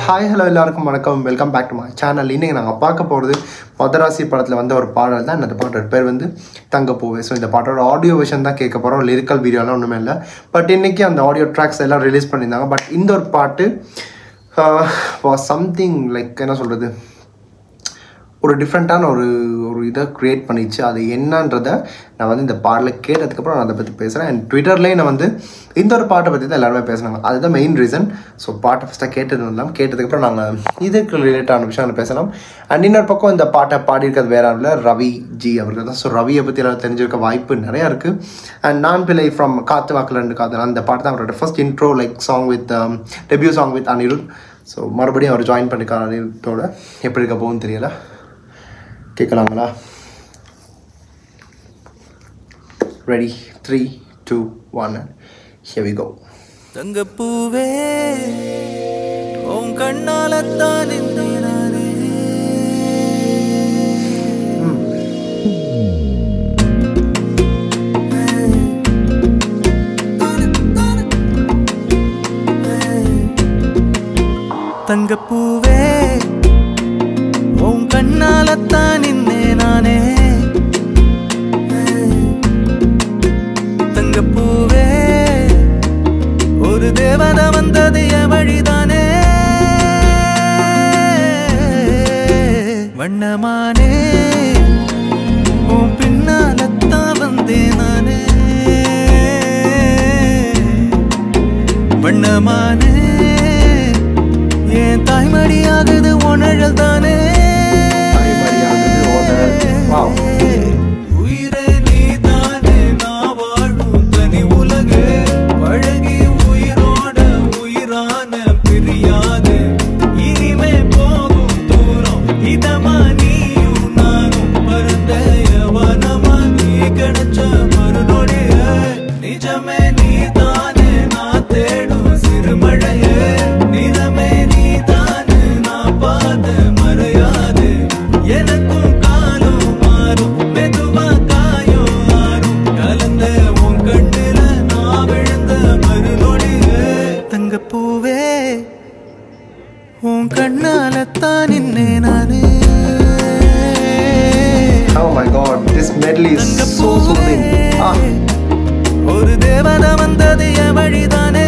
Hi hello எல்லாருக்கும் வணக்கம். Welcome back to my channel. இன்றைக்கி நாங்கள் பார்க்க போகிறது மதராசி படத்தில் வந்த ஒரு பாடல் தான். இந்த பாட்டோட பேர் வந்து தங்கப்பூவே. ஸோ இந்த பாட்டோட ஆடியோ வெர்ஷன் தான் கேட்க போகிறோம். லிரிக்கல் வீடியோலாம் ஒன்றுமே இல்லை. பட் இன்றைக்கி அந்த ஆடியோ ட்ராக்ஸ் எல்லாம் ரிலீஸ் பண்ணியிருந்தாங்க. பட் இந்த ஒரு பாட்டு வாஸ் சம்திங் லைக் என்ன சொல்கிறது, ஒரு டிஃப்ரெண்ட்டான ஒரு இதை க்ரியேட் பண்ணிச்சு. அது என்னன்றதை நான் வந்து இந்த பாடலை கேட்டதுக்கப்புறம் நான் அதை பற்றி பேசுகிறேன். அண்ட் ட்விட்டர்லேயே நான் வந்து இந்த ஒரு பாட்டை பற்றி தான் எல்லாருமே பேசுனாங்க. அதுதான் மெயின் ரீசன். ஸோ பாட்டை ஃபஸ்ட்டாக கேட்டதுக்கப்புறம் நாங்கள் இதுக்கு ரிலேட்டான விஷயம் பேசலாம். அண்ட் இன்னொரு பக்கம் இந்த பாட்டை பாடியிருக்கிறது வேற இல்லை, ரவி ஜி அவர்கள் தான். ஸோ ரவியை பற்றி எல்லாம் தெரிஞ்சிருக்க வாய்ப்பு நிறையா இருக்குது. அண்ட் நான் பிள்ளை ஃப்ரம் காத்து வாக்கில் ரெண்டு காதல், அந்த பாட்டு தான் அவரோட first intro like song with debut song with Anirudh. So மறுபடியும் அவர் ஜாயின் பண்ணிருக்கார் அனிருத்தோட. எப்படி இருக்க போகும்னு தெரியல, கேட்கலாங்களா? Ready 3 2 1 here we go. தங்கப்பூவே உன் கண்ணாலத்தான் நானே தங்கப்பூவே உன் கண்ணாலத்தான் நானே தங்கப்பூவே ஒரு தேவதை வந்தது என் வழிதானே வண்ணமானே உன் பின்னாலத்தான் வந்தேன் நானே வண்ணமானே என் தாய்மடியாகுது உணழல் தானே உயிரே நீதானே நான் வாழும் தனி உலகு பழகி உயிரோட உயிரான பிரியாது இனிமே போகும் தூரம் இதமா நீயும் நானும் பரந்தைய வனமா நீ கிடைச்ச மறுநொடிய நிஜமே நீதானே நான் தேடும் சிறுமழைய நிறமே நீதானே நான் பாத மறையாது எனக்கும் காலம் மாறும் மெதுவா காயம் மாறும் கலந்த உன் கண்ணுல நான் விழுந்த மறுநொடிய தங்கப்பூவே உன் கண்ணாலத்தான் நானே. Oh my god, this medley is so soothing. ஒரு தேவதை வந்தது என் வழிதானே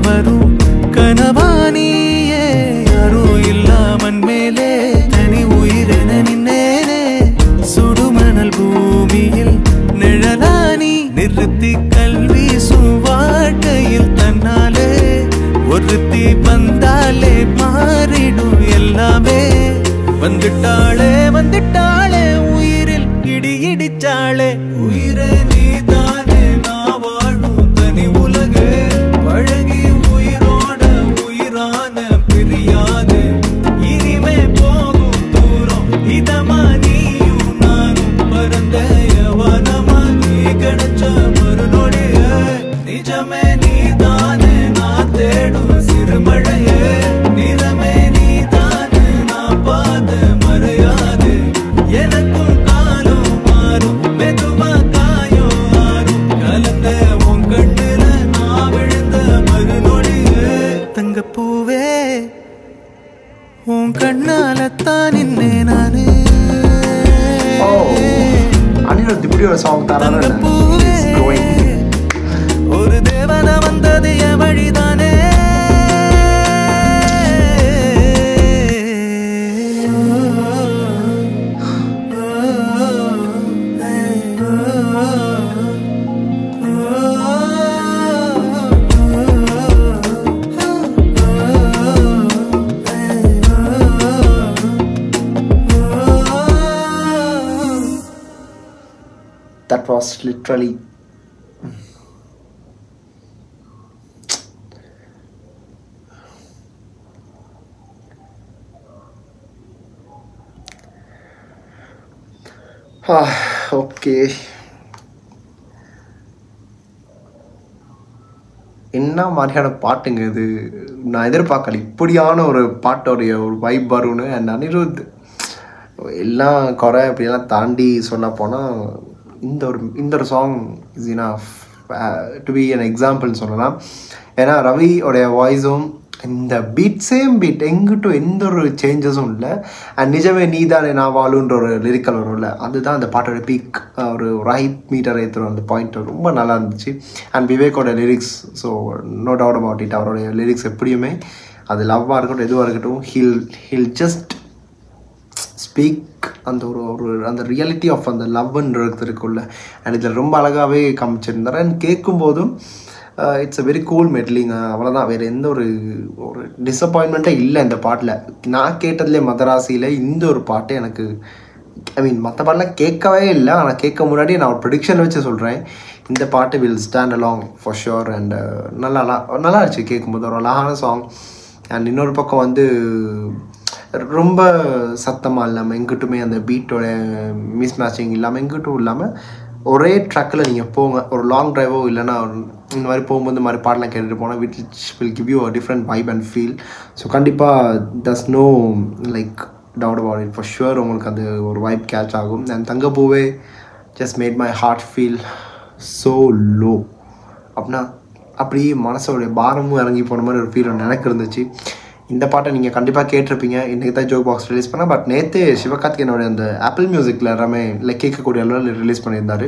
வரும் கனவானியே யாரும் இல்லாமன் மேலே தனி உயிரென நின்னேனே சுடுமணல் பூமியில் நிழலானி நிறுத்தி கல்வி வாழ்க்கையில் தன்னாலே ஒருத்தி வந்தாலே மாறிடும் எல்லாமே வந்துட்டாளே வந்துட்டாளே உயிரில் இடி இடிச்சாளே உயிரே நீதானே நான் வாழும் தனி உலகு பழகி உயிரோட உயிரான பிரியாது இனிமே போகும் தூரம் இதமா நீயும் நானும் பரந்தைய வனமா நீ கிடைச்ச மறுநொடிய நிஜமே நீதானே நான் தேடும் சிறுமழைய நிறமே நீதானே நான் பாத மறையாது எனக்கும் காலம் மாறும் மெதுவா காயம் மாறும் கலந்த உன் கண்ணுல நான் விழுந்த மறுநொடிய தங்கப்பூவே உன் கண்ணாலத்தான் நானே. அனிருத் இப்படி ஒரு சாங் தரானே, ஒரு தேவதை வந்தது என் வழிதானே that was literally ஓகே, என்ன மாதிரியான பாட்டுங்க இது? நான் எதிர்பார்க்கல இப்படியான ஒரு பாட்டோடைய ஒரு வைப் வரும்னு. அண்ட் அனிருத் எல்லாம் குறை அப்படியெல்லாம் தாண்டி சொல்ல போனால் இந்த ஒரு song is enough to be an எக்ஸாம்பிள்னு சொல்லலாம். ஏன்னா ரவியோடைய வாய்ஸும் இந்த சேம் பீட் எங்கிட்டும் எந்த ஒரு சேஞ்சஸும் இல்லை. அண்ட் நிஜமே நீதானே நான் வாழுன்ற ஒரு லிரிக்கல் வரும்ல, அதுதான் அந்த பாட்டோட பீக். ஒரு ஹைப் மீட்டர் ஏற்றுற அந்த பாயிண்ட் ரொம்ப நல்லா இருந்துச்சு. அண்ட் விவேக்கோட lyrics, so no doubt about it. அவருடைய லிரிக்ஸ் எப்படியுமே அது லவ்வாக இருக்கட்டும் எதுவாக இருக்கட்டும், ஹில் ஜஸ்ட் ஸ்பீக் அந்த அந்த ரியாலிட்டி ஆஃப் அந்த லவ்ன்றது இருக்குள்ள. அண்ட் இதில் ரொம்ப அழகாகவே காமிச்சிருந்தார். அண்ட் கேட்கும்போதும் இட்ஸ் அ வெரி கூல் மெட்லிங்க, அவ்வளோதான். வேறு எந்த ஒரு டிஸப்பாயின்மெண்ட்டே இல்லை இந்த பாட்டில். நான் கேட்டதுலேயே மதராசியில் இந்த ஒரு பாட்டு எனக்கு, ஐ மீன் மற்ற பாட்டெலாம் கேட்கவே இல்லை, ஆனால் கேட்க முன்னாடி நான் ஒரு ப்ரெடிக்ஷன் வச்சு சொல்கிறேன், இந்த பாட்டு will stand along for sure. And நல்லா இருந்துச்சு கேட்கும்போது, ஒரு அழகான சாங். அண்ட் இன்னொரு பக்கம் வந்து ரொம்ப சத்தமாக இல்லாமல் எங்கிட்டுமே அந்த பீட்டோட மிஸ் மேட்சிங் இல்லாமல் எங்கிட்டும் இல்லாமல் ஒரே ட்ராக்கில் நீங்கள் போங்க. ஒரு லாங் ட்ரைவோ இல்லைன்னா இந்த மாதிரி போகும்போது இந்த மாதிரி பாட்டெலாம் கேட்டுட்டு போனால் will give you a different vibe and feel. So கண்டிப்பாக that's no like doubt about it, for sure உங்களுக்கு அது ஒரு வைப் கேட்ச் ஆகும். அண்ட் தங்கப்பூவே just made my heart feel so low. அப்படின்னா அப்படியே மனசோடைய பாரமும் இறங்கி போன மாதிரி ஒரு ஃபீல் எனக்கு இருந்துச்சு. இந்த பாட்டை நீங்கள் கண்டிப்பாக கேட்டிருப்பீங்க. இன்றைக்கி தான் ஜோக் பாக்ஸ் ரிலீஸ் பண்ணேன், பட் நேற்று சிவகார்த்திகேயனோட அந்த ஆப்பிள் மியூசிக்கில் எல்லாமே லைக் கேட்கக்கூடிய அளவில் ரிலீஸ் பண்ணியிருந்தார்.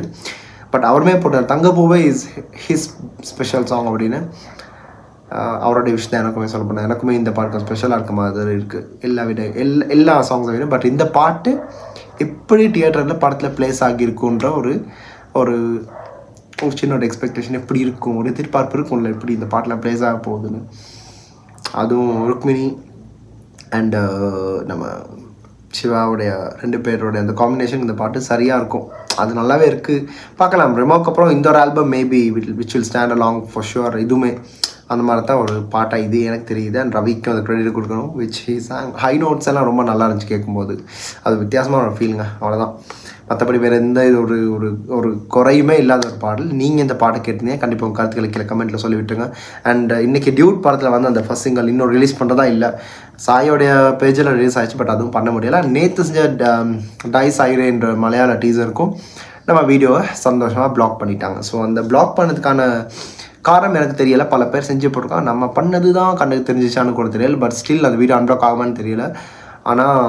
பட் அவருமே போட்டார் தங்கப்பூவே இஸ் ஹிஸ் ஸ்பெஷல் சாங் அப்படின்னு. அவரோட விஷயம் தான் எனக்குமே சொல்ல போனேன். எனக்குமே இந்த பாட்டு ஸ்பெஷலாக இருக்க மாதிரி இருக்குது எல்லா சாங்ஸை விட. பட் இந்த பாட்டு எப்படி தியேட்டரில் படத்தில் ப்ளேஸ் ஆகியிருக்குன்ற ஒரு சின்ன எக்ஸ்பெக்டேஷன் எப்படி இருக்கும், ஒரு எதிர்பார்ப்பு இருக்கும்ல எப்படி இந்த பாட்டில் ப்ளேஸ் ஆக போகுதுன்னு. அதுவும் ருக்மிணி அண்டு நம்ம சிவாவுடைய 2 பேரோட அந்த காம்பினேஷன் இந்த பாட்டு சரியாக இருக்கும். அது நல்லாவே இருக்குது, பார்க்கலாம். ரெமோக்கு அப்புறம் இந்த ஒரு album maybe which will stand along for sure. இதுவுமே அந்த மாதிரி தான் ஒரு பாட்டாக இது எனக்கு தெரியுது. அண்ட் ரவிக்கும் அந்த க்ரெடிட் கொடுக்கணும். Which he song high notes எல்லாம் ரொம்ப நல்லா இருந்துச்சு கேட்கும்போது. அது வித்தியாசமான ஒரு ஃபீலுங்க, அவ்வளோதான். மற்றபடி வேறு எந்த இது ஒரு குறையுமே இல்லாத ஒரு பாடல். நீங்கள் இந்த பாட்டை கேட்டிருந்தீங்க, கண்டிப்பாக உங்கள் கருத்துக்களை கீழே கமெண்ட்டில் சொல்லி விட்டுருங்க. அண்ட் இன்றைக்கி டியூட் படத்தில் வந்து அந்த ஃபர்ஸ்ட் சிங்கிள் இன்னும் ரிலீஸ் பண்ணுறதா இல்லை. சாயோடைய பேஜில் ரிலீஸ் ஆகிடுச்சு, பட் அதுவும் பண்ண முடியலை. நேற்று செஞ்ச டை சாயிரேன்ற மலையாள டீசருக்கும் நம்ம வீடியோவை சந்தோஷமாக பிளாக் பண்ணிட்டாங்க. ஸோ அந்த பிளாக் பண்ணதுக்கான காரணம் எனக்கு தெரியலை. பல பேர் செஞ்சு போட்டிருக்காங்க, நம்ம பண்ணது தான் கண்ணுக்கு தெரிஞ்சிச்சான்னு கூட தெரியல. பட் ஸ்டில் அந்த வீடியோ அன்பிளாக் ஆகுமான்னு தெரியல. ஆனால்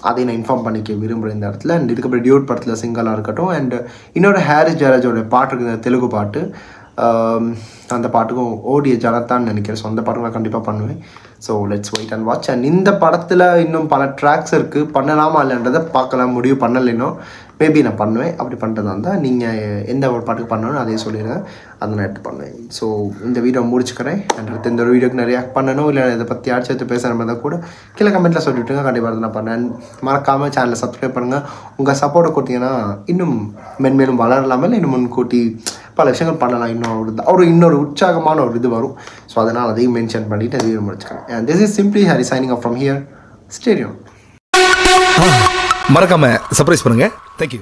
அதை நான் இன்ஃபார்ம் பண்ணிக்க விரும்புகிறேன் இந்த இடத்துல. அண்ட் இதுக்கப்புறம் டியூட் படத்தில் சிங்கலாக இருக்கட்டும். அண்ட் இன்னொரு ஹாரிஸ் ஜெயராஜோட பாட்டு இருக்குது, தெலுங்கு பாட்டு. அந்த பாட்டுக்கும் ஓடிய ஜனத்தான்னு நினைக்கிறேன். ஸோ அந்த பாட்டுக்கும் நான் கண்டிப்பாக பண்ணுவேன். So let's wait and watch. And இந்த படத்தில் இன்னும் பல ட்ராக்ஸ் இருக்குது, பண்ணலாமா இல்லைன்றதை பார்க்கலாம். முடிவு பண்ணலைனோ மேபி நான் பண்ணுவேன். அப்படி பண்ணுறதா இருந்தால் நீங்கள் எந்த ஒரு பாட்டுக்கு பண்ணணும்னு அதையே சொல்லிடுங்க, அதை நான் எடுத்து பண்ணுவேன். ஸோ இந்த வீடியோ முடிச்சுக்கிறேன். அண்ட் இந்த ஒரு வீடியோக்கு நான் ரியாக்ட் பண்ணணும் இல்லை இதை பற்றி யார் சேர்த்து பேசுகிற மாதிரி தான் கூட கீழே கமெண்ட்டில் சொல்லிவிட்டுங்க. கண்டிப்பாக அதை நான் பண்ணேன். மறக்காமல் சேனலை சப்ஸ்கிரைப் பண்ணுங்கள். உங்கள் சப்போர்ட்டை கொடுத்தீங்கன்னா இன்னும் மென்மேலும் வளரலாமல் இன்னும் முன்கூட்டி பல விஷயங்கள் பண்ணலாம். இன்னொரு உற்சாகமான ஒரு இது வரும். ஸோ அதனால் அதையும் மென்ஷன் பண்ணிவிட்டு வீடியோ முடிச்சுக்கிறேன். And this is simply Hari signing off from here. Stay tuned. மறக்காம சர்ப்ரைஸ் பண்ணுங்க. Thank you.